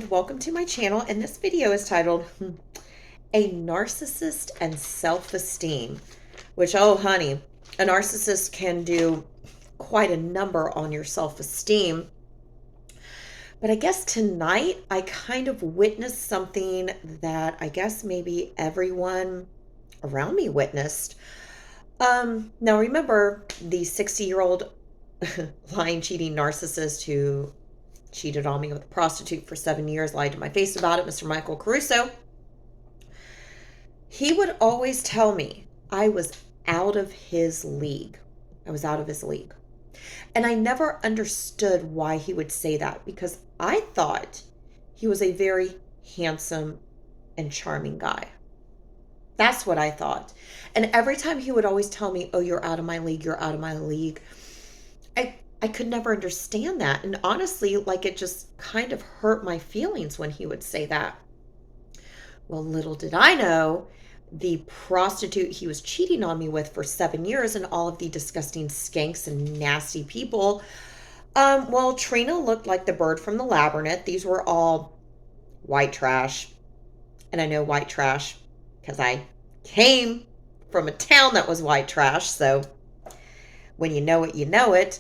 and welcome to my channel. And this video is titled A Narcissist and Self-Esteem, which, oh honey, a narcissist can do quite a number on your self-esteem. But I guess tonight I kind of witnessed something that I guess maybe everyone around me witnessed. Now remember the 60-year-old lying, cheating narcissist who cheated on me with a prostitute for 7 years, lied to my face about it, Mr. Michael Caruso. He would always tell me I was out of his league. I was out of his league. And I never understood why he would say that, because I thought he was a very handsome and charming guy. That's what I thought. And every time he would always tell me, oh, you're out of my league, you're out of my league, I could never understand that. And honestly, like, it just kind of hurt my feelings when he would say that. Well, little did I know, the prostitute he was cheating on me with for 7 years and all of the disgusting skanks and nasty people, well, Trina looked like the bird from the labyrinth. These were all white trash. And I know white trash because I came from a town that was white trash. So when you know it, you know it.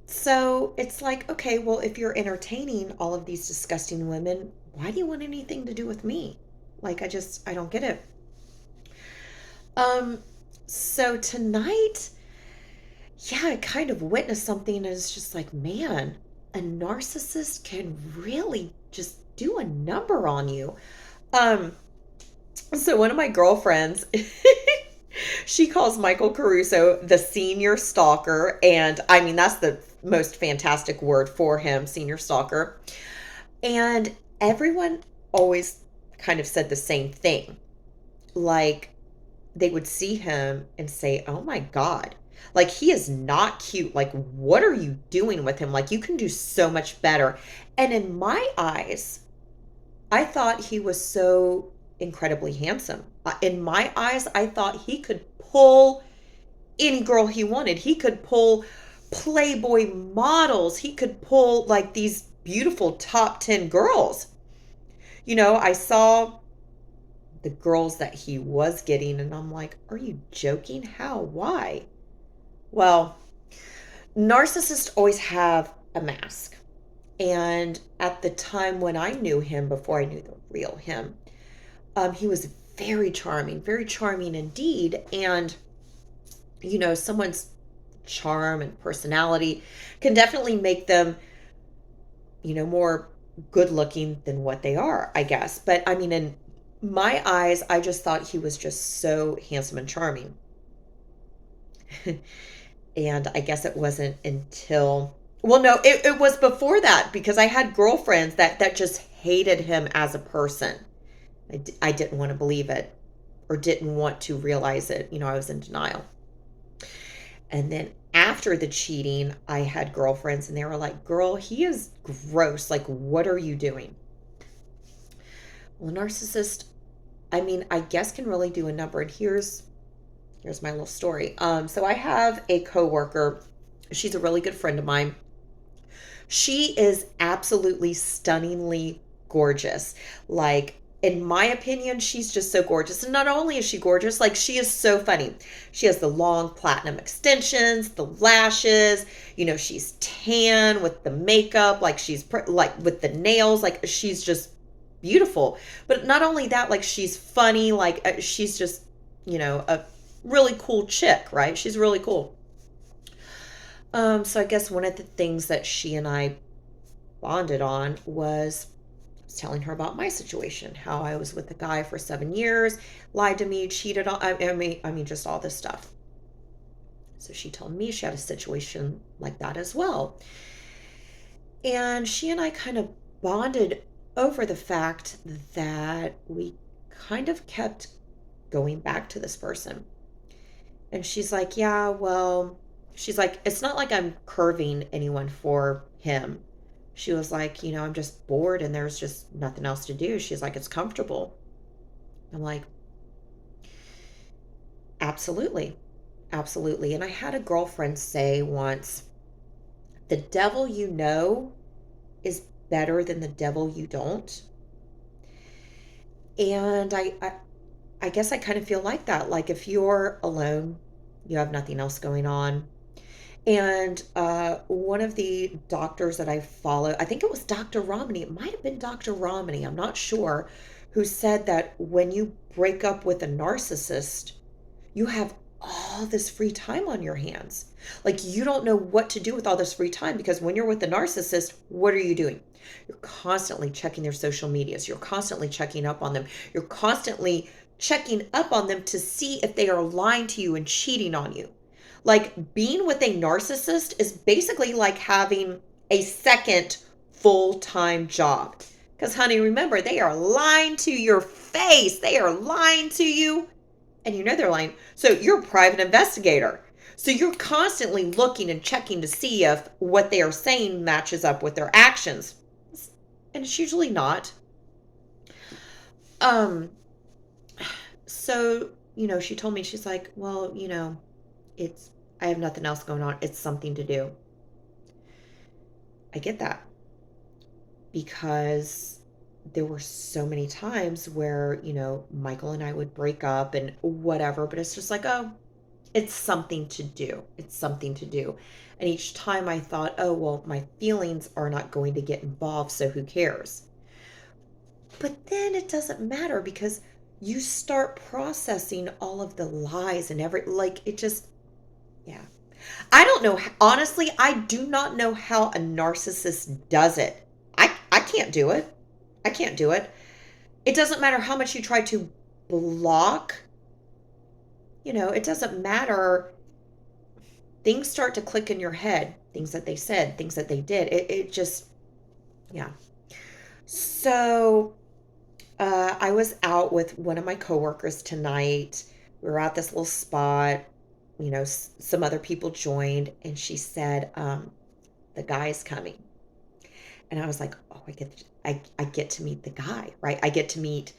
So it's like, okay, well, if you're entertaining all of these disgusting women, why do you want anything to do with me? Like, I don't get it. So tonight, yeah, I kind of witnessed something and it's just like, man, a narcissist can really just do a number on you. So one of my girlfriends, she calls Michael Caruso the senior stalker. And I mean, that's the most fantastic word for him, senior stalker. And everyone always kind of said the same thing. Like, they would see him and say, oh my God, like, he is not cute. Like, what are you doing with him? Like, you can do so much better. And in my eyes, I thought he was so incredibly handsome. In my eyes, I thought he could pull any girl he wanted. He could pull Playboy models. He could pull like these beautiful top 10 girls. You know, I saw the girls that he was getting and I'm like, are you joking? How? Why? Well, narcissists always have a mask. And at the time when I knew him, before I knew the real him, he was very charming indeed. And, you know, someone's charm and personality can definitely make them, you know, more good looking than what they are, I guess. But I mean, in my eyes, I just thought he was just so handsome and charming. And I guess it wasn't until, well, no, it was before that, because I had girlfriends that just hated him as a person. I didn't want to believe it or didn't want to realize it. You know, I was in denial. And then after the cheating, I had girlfriends and they were like, girl, he is gross. Like, what are you doing? Well, a narcissist, I mean, I guess can really do a number. And here's my little story. So I have a coworker. She's a really good friend of mine. She is absolutely stunningly gorgeous. Like, in my opinion, she's just so gorgeous. And not only is she gorgeous, like, she is so funny. She has the long platinum extensions, the lashes, you know, she's tan with the makeup, like she's like with the nails, like she's just beautiful. But not only that, like, she's funny, like she's just, you know, a really cool chick, right? She's really cool. So I guess one of the things that she and I bonded on was telling her about my situation, how I was with a guy for 7 years, lied to me, cheated on, I mean, just all this stuff. So she told me she had a situation like that as well. And she and I kind of bonded over the fact that we kind of kept going back to this person. And she's like, yeah, well, she's like, it's not like I'm curving anyone for him. She was like, you know, I'm just bored and there's just nothing else to do. She's like, it's comfortable. I'm like, absolutely. Absolutely. And I had a girlfriend say once, the devil you know is better than the devil you don't. And I guess I kind of feel like that. Like if you're alone, you have nothing else going on. And one of the doctors that I follow, I think it was Dr. Romney, it might have been Dr. Romney, I'm not sure, who said that when you break up with a narcissist, you have all this free time on your hands. Like you don't know what to do with all this free time because when you're with the narcissist, what are you doing? You're constantly checking their social medias. You're constantly checking up on them. You're constantly checking up on them to see if they are lying to you and cheating on you. Like being with a narcissist is basically like having a second full-time job. Because, honey, remember, they are lying to your face. They are lying to you and you know they're lying. So you're a private investigator. So you're constantly looking and checking to see if what they are saying matches up with their actions. And it's usually not. Um, so, she told me, she's like, well, I have nothing else going on. It's something to do. I get that because there were so many times where, Michael and I would break up and whatever, but it's just like, oh, it's something to do. It's something to do. And each time I thought, oh, well, my feelings are not going to get involved, so who cares? But then it doesn't matter because you start processing all of the lies and yeah. I don't know. Honestly, I do not know how a narcissist does it. I can't do it. I can't do it. It doesn't matter how much you try to block. It doesn't matter. Things start to click in your head. Things that they said, things that they did. It just, yeah. So I was out with one of my coworkers tonight. We were at this little spot. Some other people joined, and she said, the guy's coming. And I was like, oh, I get to meet the guy, right? I get to meet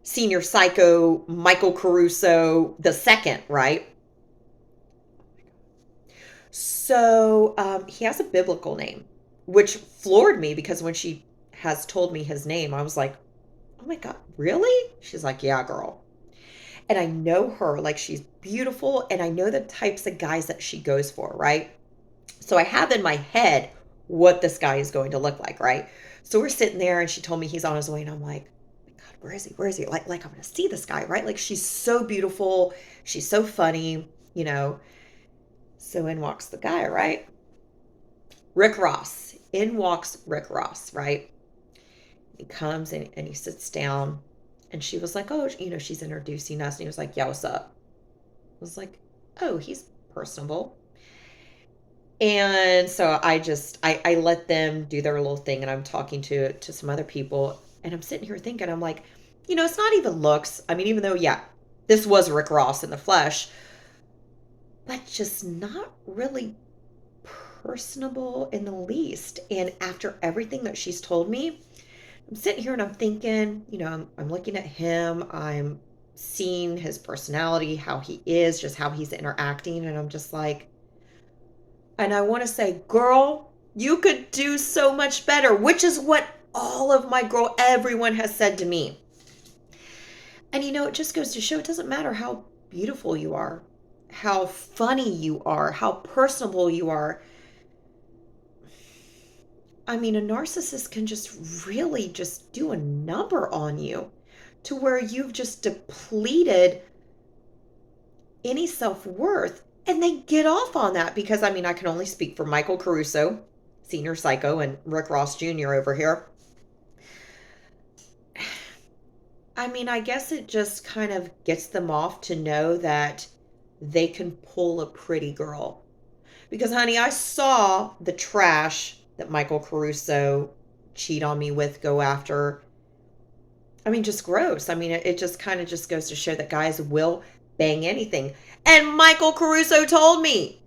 senior psycho Michael Caruso the second, right? So he has a biblical name, which floored me because when she has told me his name, I was like, oh my God, really? She's like, yeah, girl. And I know her, like she's beautiful, and I know the types of guys that she goes for, right? So I have in my head what this guy is going to look like, right? So we're sitting there and she told me he's on his way, and I'm like, oh my God, where is he? Where is he? Like I'm gonna see this guy, right? Like she's so beautiful, she's so funny. So in walks the guy, right? Rick Ross. In walks Rick Ross, right? He comes and he sits down, and she was like, oh, she's introducing us. And he was like, yeah, what's up? I was like, oh, he's personable. And so I let them do their little thing, and I'm talking to some other people, and I'm sitting here thinking, I'm like, it's not even looks. I mean, even though, yeah, this was Rick Ross in the flesh, but just not really personable in the least. And after everything that she's told me, I'm sitting here and I'm thinking, I'm looking at him, I'm seeing his personality, how he is, just how he's interacting, and I'm just like, and I want to say, girl, you could do so much better, which is what everyone has said to me. And it just goes to show it doesn't matter how beautiful you are, how funny you are, how personable you are. I mean, a narcissist can just really just do a number on you to where you've just depleted any self-worth, and they get off on that because, I mean, I can only speak for Michael Caruso, senior psycho, and Rick Ross Jr. over here. I mean, I guess it just kind of gets them off to know that they can pull a pretty girl. Because, honey, I saw the trash that Michael Caruso cheat on me with, go after. I mean, just gross. I mean, it just kind of just goes to show that guys will bang anything. And Michael Caruso told me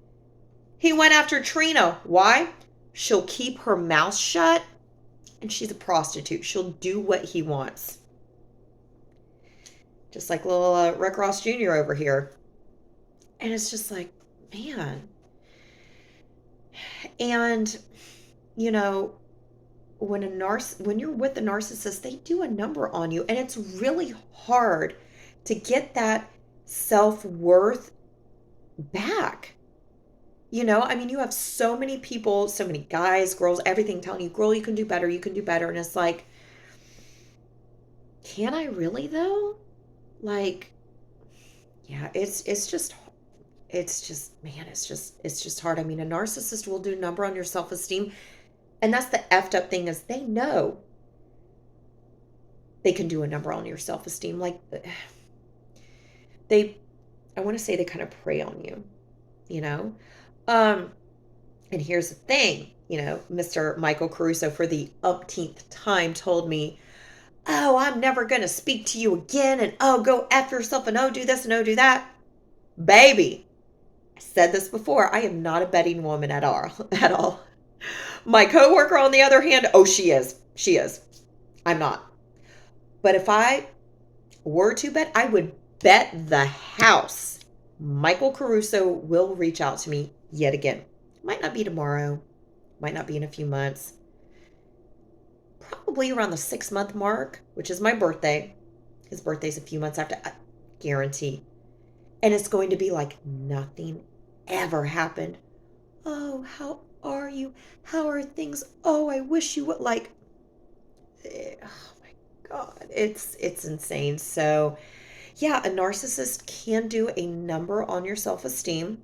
he went after Trina. Why? She'll keep her mouth shut, and she's a prostitute. She'll do what he wants. Just like little Rick Ross Jr. over here. And it's just like, man. And, when you're with a narcissist, they do a number on you, and it's really hard to get that self-worth back. I mean, you have so many people, so many guys, girls, everything telling you, girl, you can do better, you can do better. And it's like, can I really though? Like, yeah, it's just hard. I mean, a narcissist will do a number on your self-esteem. And that's the effed up thing, is they know they can do a number on your self-esteem. Like, I want to say they kind of prey on you, you know? And here's the thing, Mr. Michael Caruso, for the umpteenth time, told me, oh, I'm never going to speak to you again, and oh, go F yourself, and oh, do this, and oh, do that. Baby, I said this before, I am not a betting woman at all. At all. My coworker, on the other hand, oh, she is. She is. I'm not. But if I were to bet, I would bet the house Michael Caruso will reach out to me yet again. Might not be tomorrow. Might not be in a few months. Probably around the 6-month mark, which is my birthday. His birthday's a few months after. I guarantee. And it's going to be like nothing ever happened. Oh, how are you? How are things? Oh, I wish you would, like, oh my God. It's insane. So, yeah, a narcissist can do a number on your self-esteem.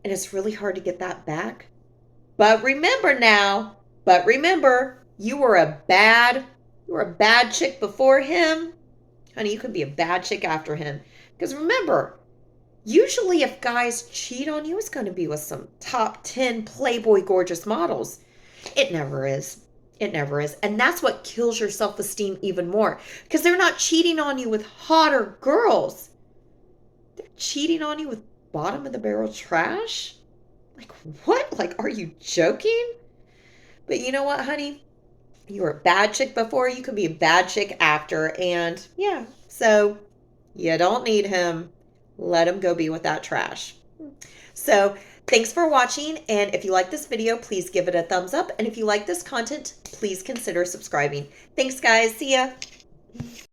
And it's really hard to get that back. But remember, you were a bad chick before him. Honey, you can be a bad chick after him. Because remember, usually if guys cheat on you, it's going to be with some top 10 Playboy gorgeous models. It never is. It never is. And that's what kills your self-esteem even more. Because they're not cheating on you with hotter girls. They're cheating on you with bottom of the barrel trash? Like, what? Like, are you joking? But you know what, honey? You were a bad chick before. You can be a bad chick after. And yeah, so you don't need him. Let him go be with that trash. So thanks for watching. And if you like this video, please give it a thumbs up. And if you like this content, please consider subscribing. Thanks, guys. See ya.